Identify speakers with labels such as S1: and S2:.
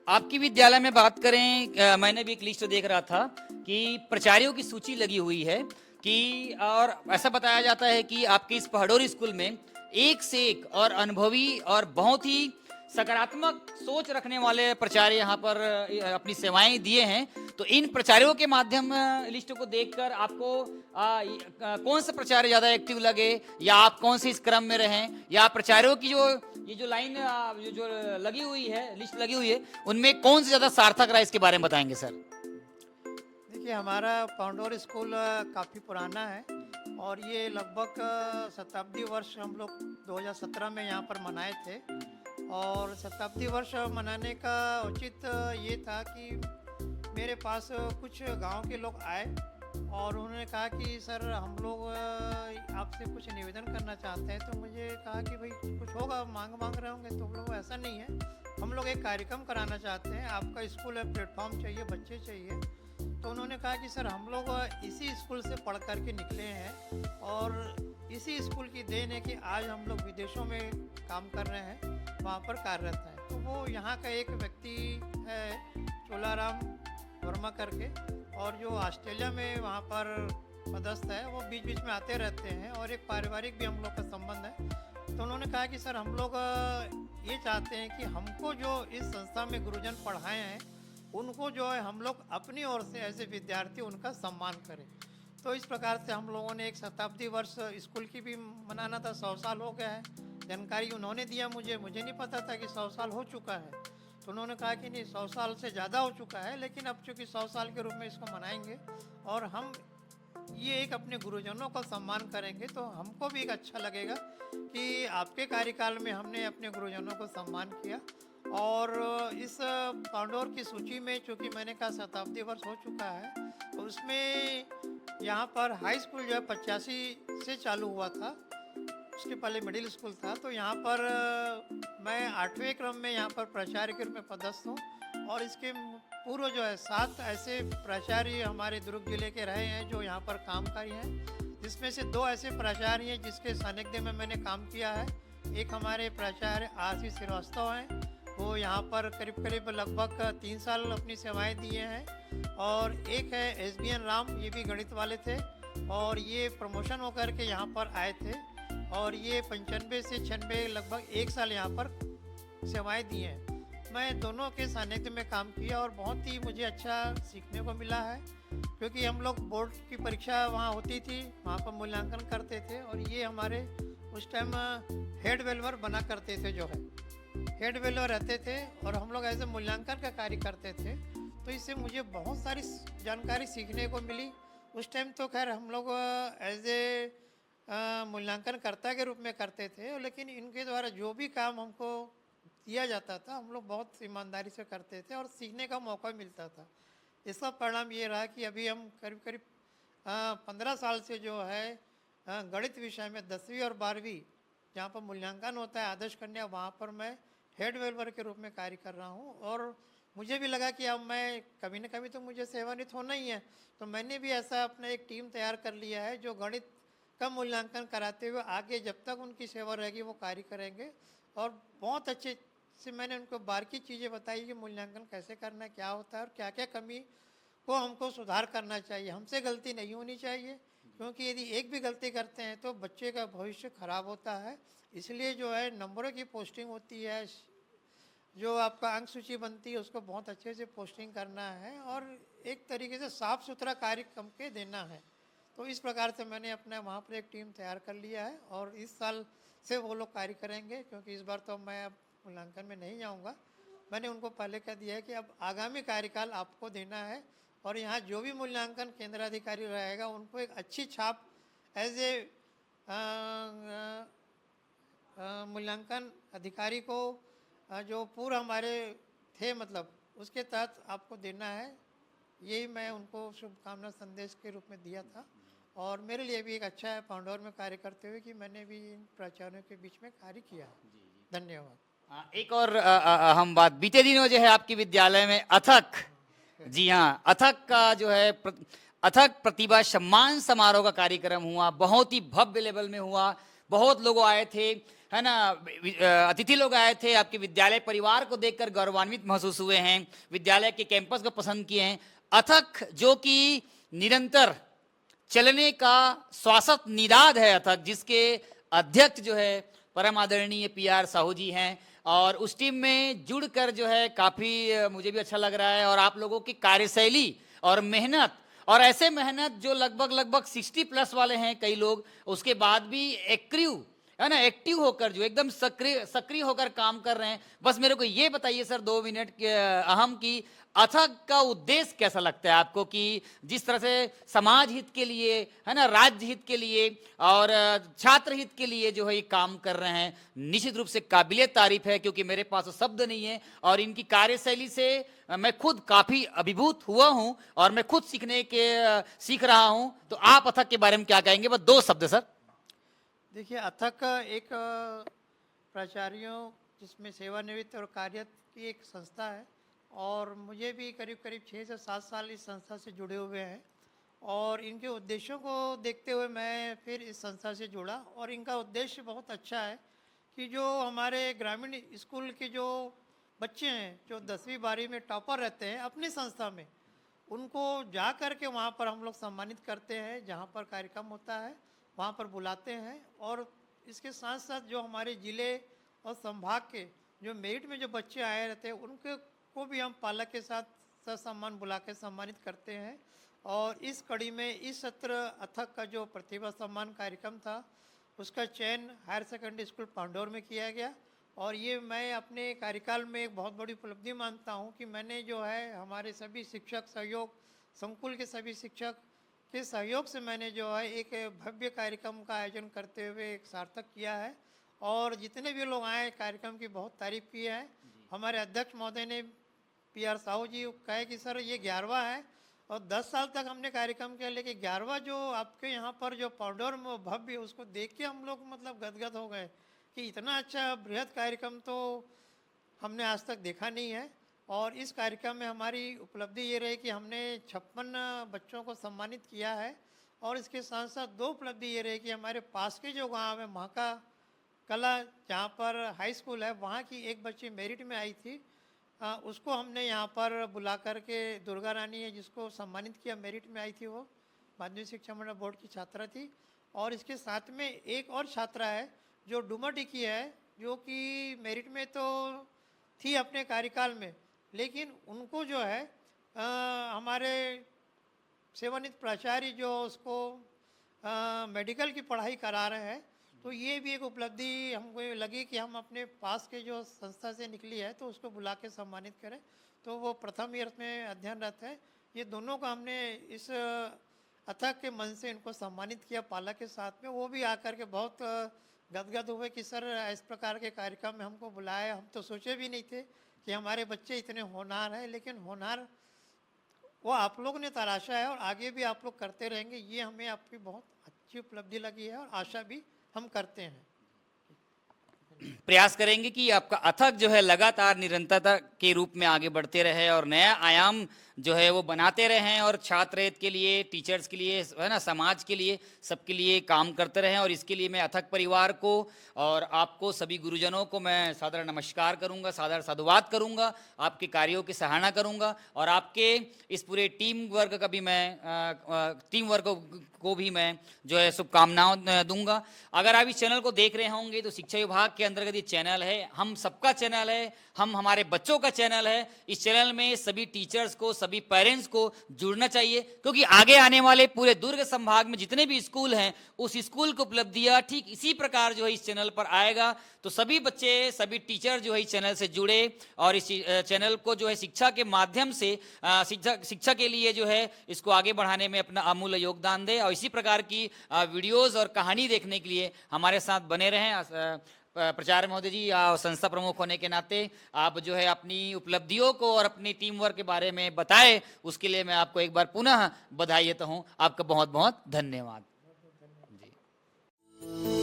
S1: आपकी विद्यालय में बात करें, मैंने भी एक लिस्ट देख रहा था कि प्राचार्यों की सूची लगी हुई है कि, और ऐसा बताया जाता है कि आपके इस पहडोरी स्कूल में एक से एक और अनुभवी और बहुत ही सकारात्मक सोच रखने वाले प्राचार्य यहाँ पर अपनी सेवाएं दिए हैं। तो इन प्राचार्यों के माध्यम लिस्ट को देखकर आपको कौन सा प्राचार्य ज़्यादा एक्टिव लगे, या आप कौन से इस क्रम में रहें, या प्राचार्यों की ये जो लाइन जो लगी हुई है, लिस्ट लगी हुई है, उनमें कौन से ज़्यादा सार्थक रहा, इसके बारे में बताएंगे सर।
S2: देखिए, हमारा पाउंडोर स्कूल काफ़ी पुराना है और ये लगभग शताब्दी वर्ष हम लोग 2017 में यहाँ पर मनाए थे। और शताब्दी वर्ष मनाने का औचित्य ये था कि मेरे पास कुछ गांव के लोग आए और उन्होंने कहा कि सर, हम लोग आपसे कुछ निवेदन करना चाहते हैं। तो मुझे कहा कि भाई कुछ होगा, मांग रहे होंगे। तो हम लोग ऐसा नहीं है, हम लोग एक कार्यक्रम कराना चाहते हैं, आपका स्कूल है, प्लेटफॉर्म चाहिए, बच्चे चाहिए। तो उन्होंने कहा कि सर, हम लोग इसी स्कूल से पढ़ कर के निकले हैं और इसी स्कूल की देन है कि आज हम लोग विदेशों में काम कर रहे हैं, वहाँ पर कार्यरत हैं। तो वो यहाँ का एक व्यक्ति है, चोलाराम वर्मा करके, और जो ऑस्ट्रेलिया में वहाँ पर पदस्थ है, वो बीच बीच में आते रहते हैं और एक पारिवारिक भी हम लोग का संबंध है। तो उन्होंने कहा कि सर, हम लोग ये चाहते हैं कि हमको जो इस संस्था में गुरुजन पढ़ाए हैं, उनको जो है हम लोग अपनी ओर से ऐसे विद्यार्थी उनका सम्मान करें। तो इस प्रकार से हम लोगों ने एक शताब्दी वर्ष स्कूल की भी मनाना था। 100 साल हो गया है, जानकारी उन्होंने दिया मुझे नहीं पता था कि 100 साल हो चुका है। तो उन्होंने कहा कि नहीं, 100 साल से ज़्यादा हो चुका है, लेकिन अब चूँकि 100 साल के रूप में इसको मनाएंगे और हम ये एक अपने गुरुजनों का सम्मान करेंगे, तो हमको भी एक अच्छा लगेगा कि आपके कार्यकाल में हमने अपने गुरुजनों को सम्मान किया। और इस पाउंडोर की सूची में, चूँकि मैंने कहा शताब्दी वर्ष हो चुका है, तो उसमें यहाँ पर हाई स्कूल जो है 85 से चालू हुआ था, उसके पहले मिडिल स्कूल था। तो यहाँ पर मैं 8वें क्रम में यहाँ पर प्राचार्य के रूप में पदस्थ हूँ। और इसके पूर्व जो है 7 ऐसे प्राचार्य हमारे दुर्ग जिले के रहे हैं जो यहाँ पर कामकारी हैं, जिसमें से 2 ऐसे प्राचार्य हैं जिसके सानिध्य में मैंने काम किया है। एक हमारे प्राचार्य आर.सी. श्रीवास्तव हैं, वो यहाँ पर करीब लगभग 3 साल अपनी सेवाएं दिए हैं। और एक है एस.बी.एन. राम, ये भी गणित वाले थे और ये प्रमोशन होकर के यहाँ पर आए थे और ये 95 से 96 लगभग 1 साल यहाँ पर सेवाएं दी हैं। मैं दोनों के सानिध्य में काम किया और बहुत ही मुझे अच्छा सीखने को मिला है, क्योंकि हम लोग बोर्ड की परीक्षा वहाँ होती थी, वहाँ पर मूल्यांकन करते थे और ये हमारे उस टाइम हेड वेलवर बना करते थे, जो है हेड वेलवर रहते थे और हम लोग ऐसे मूल्यांकन का कार्य करते थे। तो इससे मुझे बहुत सारी जानकारी सीखने को मिली। उस टाइम तो खैर हम लोग एज ए मूल्यांकनकर्ता के रूप में करते थे, लेकिन इनके द्वारा जो भी काम हमको दिया जाता था, हम लोग बहुत ईमानदारी से करते थे और सीखने का मौका मिलता था। इसका परिणाम ये रहा कि अभी हम करीब 15 साल से जो है गणित विषय में 10वीं और 12वीं जहाँ पर मूल्यांकन होता है आदर्श कन्या, वहाँ पर मैं हेड वेलवर के रूप में कार्य कर रहा हूँ। और मुझे भी लगा कि अब मैं कभी न कभी तो मुझे सेवानिवृत्त होना ही है, तो मैंने भी ऐसा अपना एक टीम तैयार कर लिया है जो गणित का मूल्यांकन कराते हुए आगे जब तक उनकी सेवा रहेगी वो कार्य करेंगे। और बहुत अच्छे से मैंने उनको बारीकी चीज़ें बताई कि मूल्यांकन कैसे करना है, क्या होता है और क्या क्या कमी को हमको सुधार करना चाहिए। हमसे गलती नहीं होनी चाहिए, क्योंकि यदि एक भी गलती करते हैं तो बच्चे का भविष्य खराब होता है। इसलिए जो है नंबरों की पोस्टिंग होती है, जो आपका अंक सूची बनती है, उसको बहुत अच्छे से पोस्टिंग करना है और एक तरीके से साफ़ सुथरा कार्य करके देना है। तो इस प्रकार से मैंने अपना वहाँ पर एक टीम तैयार कर लिया है और इस साल से वो लोग कार्य करेंगे, क्योंकि इस बार तो मैं अब मूल्यांकन में नहीं जाऊँगा। मैंने उनको पहले कह दिया है कि अब आगामी कार्यकाल आपको देना है और यहाँ जो भी मूल्यांकन केंद्र अधिकारी रहेगा उनको एक अच्छी छाप एज ए मूल्यांकन अधिकारी को जो पूर्व हमारे थे, मतलब उसके तहत आपको देना है। यही मैं उनको शुभकामना संदेश के रूप में दिया था और मेरे लिए भी एक अच्छा है पाउंडोर में कार्य करते हुए कि मैंने भी इन प्राचार्यों के बीच में कार्य किया है। धन्यवाद।
S1: एक और अहम बात, बीते दिनों जो है आपकी विद्यालय में अथक, जी हाँ, अथक का जो है अथक प्रतिभा सम्मान समारोह का कार्यक्रम हुआ, बहुत ही भव्य लेवल में हुआ, बहुत लोग आए थे। है ना, अतिथि लोग आए थे, आपके विद्यालय परिवार को देखकर गौरवान्वित महसूस हुए हैं, विद्यालय के कैंपस को पसंद किए हैं। अथक जो कि निरंतर चलने का श्वासत निनाद है, अथक जिसके अध्यक्ष जो है परम आदरणीय PR साहू जी हैं, और उस टीम में जुड़कर जो है काफ़ी मुझे भी अच्छा लग रहा है। और आप लोगों की कार्यशैली और मेहनत, और ऐसे मेहनत जो लगभग 60+ वाले हैं कई लोग, उसके बाद भी एक्टिव है ना, एक्टिव होकर जो एकदम सक्रिय होकर काम कर रहे हैं। बस मेरे को ये बताइए सर 2 मिनट के अहम की अथक का उद्देश्य कैसा लगता है आपको, कि जिस तरह से समाज हित के लिए है ना, राज्य हित के लिए और छात्र हित के लिए जो है ये काम कर रहे हैं, निश्चित रूप से काबिले तारीफ है, क्योंकि मेरे पास तो शब्द नहीं है। और इनकी कार्यशैली से मैं खुद काफी अभिभूत हुआ हूं और मैं खुद सीख रहा हूं। तो आप अथक के बारे में क्या कहेंगे, बस 2 शब्द सर।
S2: देखिए, अथक एक प्राचार्यों जिसमें सेवानिवृत्त और कार्यरत की एक संस्था है, और मुझे भी करीब 6 से 7 साल इस संस्था से जुड़े हुए हैं। और इनके उद्देश्यों को देखते हुए मैं फिर इस संस्था से जुड़ा, और इनका उद्देश्य बहुत अच्छा है कि जो हमारे ग्रामीण स्कूल के जो बच्चे हैं, जो 10वीं 12वीं में टॉपर रहते हैं अपनी संस्था में, उनको जा कर के वहाँ पर हम लोग सम्मानित करते हैं। जहाँ पर कार्यक्रम होता है वहाँ पर बुलाते हैं, और इसके साथ साथ जो हमारे ज़िले और संभाग के जो मेरिट में जो बच्चे आए रहते हैं उनके को भी हम पालक के साथ सम्मान बुला के सम्मानित करते हैं। और इस कड़ी में इस सत्र अथक का जो प्रतिभा सम्मान कार्यक्रम था, उसका चयन हायर सेकेंडरी स्कूल पांडौर में किया गया। और ये मैं अपने कार्यकाल में एक बहुत बड़ी उपलब्धि मानता हूँ कि मैंने जो है हमारे सभी शिक्षक सहयोग, संकुल के सभी शिक्षक के सहयोग से मैंने जो है एक भव्य कार्यक्रम का आयोजन करते हुए एक सार्थक किया है। और जितने भी लोग आए कार्यक्रम की बहुत तारीफ की है। हमारे अध्यक्ष महोदय ने PR साहू जी कहे कि सर ये 11वां है, और 10 साल तक हमने कार्यक्रम किया, लेकिन 11वां जो आपके यहाँ पर जो पाउडर में भव्य, उसको देख के हम लोग मतलब गदगद हो गए कि इतना अच्छा बृहद कार्यक्रम तो हमने आज तक देखा नहीं है। और इस कार्यक्रम में हमारी उपलब्धि ये रही कि हमने 56 बच्चों को सम्मानित किया है। और इसके साथ साथ 2 उपलब्धि ये रही कि हमारे पास के जो गांव है महाका कला, जहाँ पर हाई स्कूल है, वहाँ की एक बच्ची मेरिट में आई थी, उसको हमने यहाँ पर बुला कर के, दुर्गा रानी है जिसको सम्मानित किया, मेरिट में आई थी, वो माध्यमिक शिक्षा मंडल बोर्ड की छात्रा थी। और इसके साथ में एक और छात्रा है जो डुमरडी की है, जो कि मेरिट में तो थी अपने कार्यकाल में, लेकिन उनको जो है हमारे सेवानिवृत्त प्राचार्य जो उसको मेडिकल की पढ़ाई करा रहे हैं, तो ये भी एक उपलब्धि हमको लगी कि हम अपने पास के जो संस्था से निकली है तो उसको बुला के सम्मानित करें। तो वो प्रथम ईयर में अध्ययनरत है। ये दोनों को हमने इस अथक के मन से इनको सम्मानित किया पालक के साथ में। वो भी आकर के बहुत गदगद हुए कि सर इस प्रकार के कार्यक्रम में हमको बुलाया, हम तो सोचे भी नहीं थे कि हमारे बच्चे इतने होनहार हैं, लेकिन होनहार वो आप लोग ने तराशा है और आगे भी आप लोग करते रहेंगे। ये हमें आपकी बहुत अच्छी उपलब्धि लगी है और आशा भी हम करते हैं।
S1: प्रयास करेंगे कि आपका अथक जो है लगातार निरंतरता के रूप में आगे बढ़ते रहे और नया आयाम जो है वो बनाते रहें, और छात्र हित के लिए, टीचर्स के लिए, है ना, समाज के लिए, सबके लिए काम करते रहें। और इसके लिए मैं अथक परिवार को और आपको सभी गुरुजनों को मैं सादर नमस्कार करूंगा, सादर साधुवाद करूंगा, आपके कार्यों की सराहना करूंगा, और आपके इस पूरे टीम वर्क का भी मैं टीम वर्क को भी मैं जो है शुभकामनाएं दूंगा। अगर आप इस चैनल को देख रहे होंगे तो शिक्षा विभाग के अंतर्गत ये चैनल है, हम सबका चैनल है, हम हमारे बच्चों का चैनल है। इस चैनल में सभी टीचर्स को, सभी पेरेंट्स को जुड़ना चाहिए, क्योंकि आगे आने वाले पूरे दुर्ग संभाग में जितने भी स्कूल हैं, उस स्कूल की उपलब्धियां ठीक इसी प्रकार जो है इस चैनल पर आएगा। तो सभी बच्चे, सभी टीचर जो है इस चैनल से जुड़े और इस चैनल को जो है शिक्षा के माध्यम से शिक्षा के लिए जो है इसको आगे बढ़ाने में अपना अमूल्य योगदान दे। और इसी प्रकार की वीडियोस और कहानी देखने के लिए हमारे साथ बने रहें। प्राचार्य महोदय जी, संस्था प्रमुख होने के नाते आप जो है अपनी उपलब्धियों को और अपनी टीम वर्क के बारे में बताएं, उसके लिए मैं आपको एक बार पुनः बधाई देता हूं। आपका बहुत बहुत धन्यवाद जी।